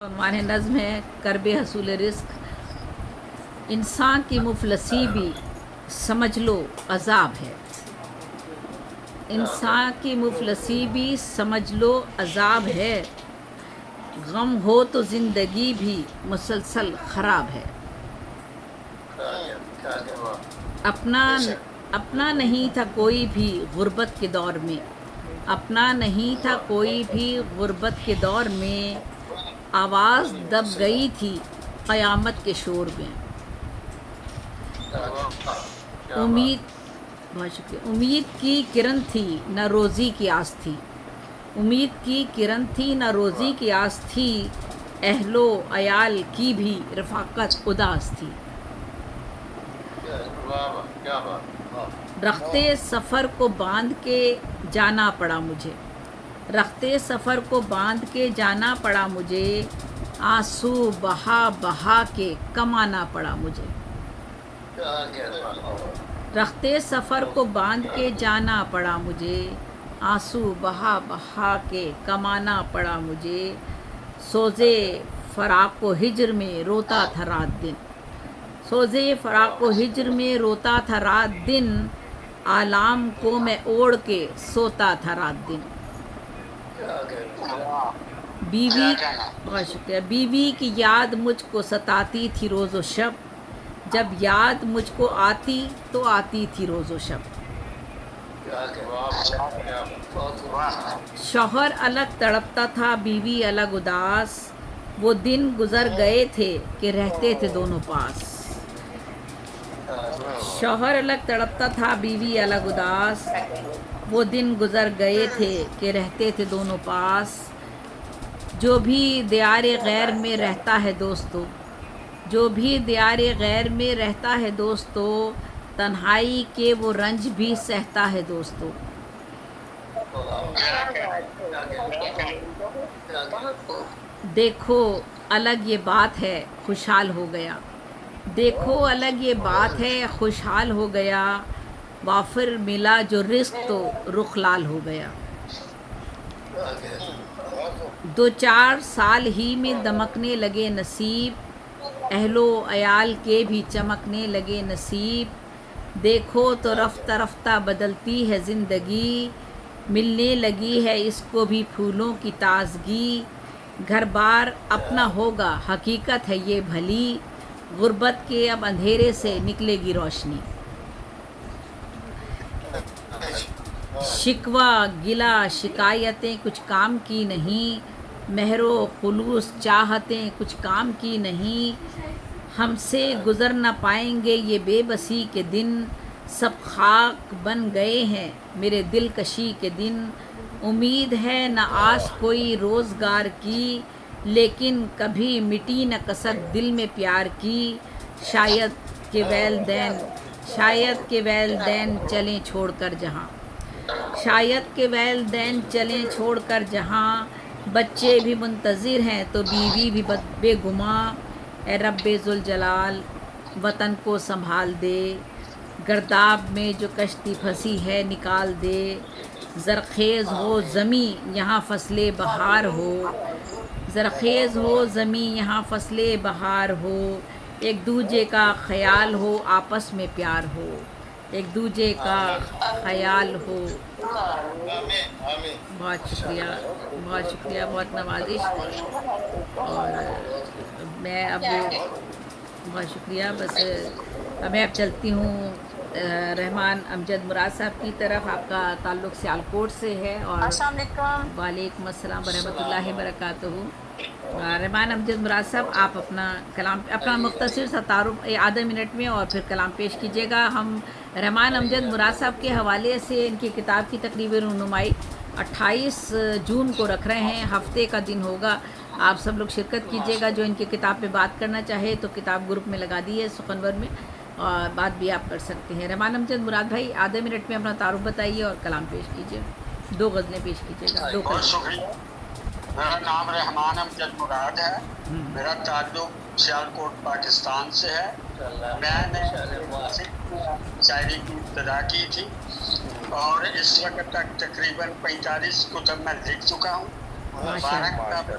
عنوان نظم ہے کرب حصول رزق۔ انسان کی مفلسی بھی سمجھ لو عذاب ہے، انسان کی مفلسی بھی سمجھ لو عذاب ہے، غم ہو تو زندگی بھی مسلسل خراب ہے۔ اپنا نہیں تھا کوئی بھی غربت کے دور میں، اپنا نہیں تھا کوئی بھی غربت کے دور میں، آواز دب گئی تھی قیامت کے شور میں۔ امید کی کرن تھی نہ روزی کی آس تھی، امید کی کرن تھی نہ روزی کی آس تھی، اہل و عیال کی بھی رفاقت اداس تھی۔ رختے سفر کو باندھ کے جانا پڑا مجھے، رختے سفر کو باندھ کے جانا پڑا مجھے، آنسو بہا بہا کے کمانا پڑا مجھے۔ رختے سفر کو باندھ کے جانا پڑا مجھے، آنسو بہا بہا کے کمانا پڑا مجھے، سوزے فراق و ہجر میں روتا تھا رات دن، سوزے فراق و ہجر میں روتا تھا رات دن، آلام کو میں اوڑھ کے سوتا تھا رات دن۔ بیوی کی یاد مجھ کو ستاتی تھی روز و شب، جب یاد مجھ کو آتی تو آتی تھی روز و شب۔ شوہر الگ تڑپتا تھا بیوی الگ اداس، وہ دن گزر گئے تھے کہ رہتے تھے دونوں پاس۔ شوہر الگ تڑپتا تھا بیوی الگ اداس، وہ دن گزر گئے تھے کہ رہتے تھے دونوں پاس۔ جو بھی دیار غیر میں رہتا ہے دوستو، جو بھی دیار غیر میں رہتا ہے دوستو، تنہائی کے وہ رنج بھی سہتا ہے دوستو۔ دیکھو الگ یہ بات ہے خوشحال ہو گیا، دیکھو الگ یہ بات ہے خوشحال ہو گیا، وافر ملا جو رزق تو رخ لال ہو گیا۔ دو چار سال ہی میں دمکنے لگے نصیب، اہل و عیال کے بھی چمکنے لگے نصیب، دیکھو تو رفتہ رفتہ بدلتی ہے زندگی، ملنے لگی ہے اس کو بھی پھولوں کی تازگی، گھر بار اپنا ہوگا حقیقت ہے یہ بھلی، غربت کے اب اندھیرے سے نکلے گی روشنی۔ شکوہ گلہ شکایتیں کچھ کام کی نہیں، مہر و خلوص چاہتیں کچھ کام کی نہیں، ہم سے گزر نہ پائیں گے یہ بے بسی کے دن، سب خاک بن گئے ہیں میرے دل کشی کے دن، امید ہے نہ آس کوئی روزگار کی، لیکن کبھی مٹی نہ کسک دل میں پیار کی، شاید کہ والدین چلیں چھوڑ کر جہاں، شاید کہ والدین چلیں چھوڑ کر جہاں، بچے بھی منتظر ہیں تو بیوی بھی بے گماں، اے رب ذوالجلال وطن کو سنبھال دے، گرداب میں جو کشتی پھنسی ہے نکال دے، زرخیز ہو زمیں یہاں فصل بہار ہو، زرخیز ہو زمیں یہاں فصل بہار ہو، ایک دوجے کا خیال ہو آپس میں پیار ہو، ایک دوجے کا خیال ہو۔ بہت شکریہ، بہت شکریہ، بہت نوازش۔ اور میں اب بہت شکریہ، بس میں اب چلتی ہوں رحمان امجد مراد صاحب کی طرف۔ آپ کا تعلق سیالکوٹ سے ہے، اور السلام علیکم۔ وعلیکم السلام ورحمۃ اللہ وبرکاتہ۔ رحمان امجد مراد صاحب، آپ اپنا مختصر سا تعارف آدھے منٹ میں اور پھر کلام پیش کیجیے گا۔ ہم رحمان امجد مراد صاحب کے حوالے سے ان کی کتاب کی تقریباً رونمائی 28 جون کو رکھ رہے ہیں، ہفتے کا دن ہوگا، آپ سب لوگ شرکت کیجیے گا۔ جو ان کی کتاب پہ بات کرنا چاہے تو کتاب گروپ میں لگا دی ہے سخنور میں، اور بات بھی آپ کر سکتے ہیں۔ رحمان امجد مراد بھائی، آدھے منٹ میں اپنا تعارف بتائیے اور کلام پیش کیجیے، 2 غزلیں پیش کیجیے گا، 2 بہت شکریہ۔ میرا نام رحمان امجد مراد ہے، میرا تعلق سیالکوٹ پاکستان سے ہے۔ میں نے شاعری کی ابتدا کی تھی اور اس وقت تک تقریباً 45 کتب میں لکھ چکا ہوں، 12 کتابیں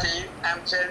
3 MPhil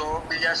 2 BS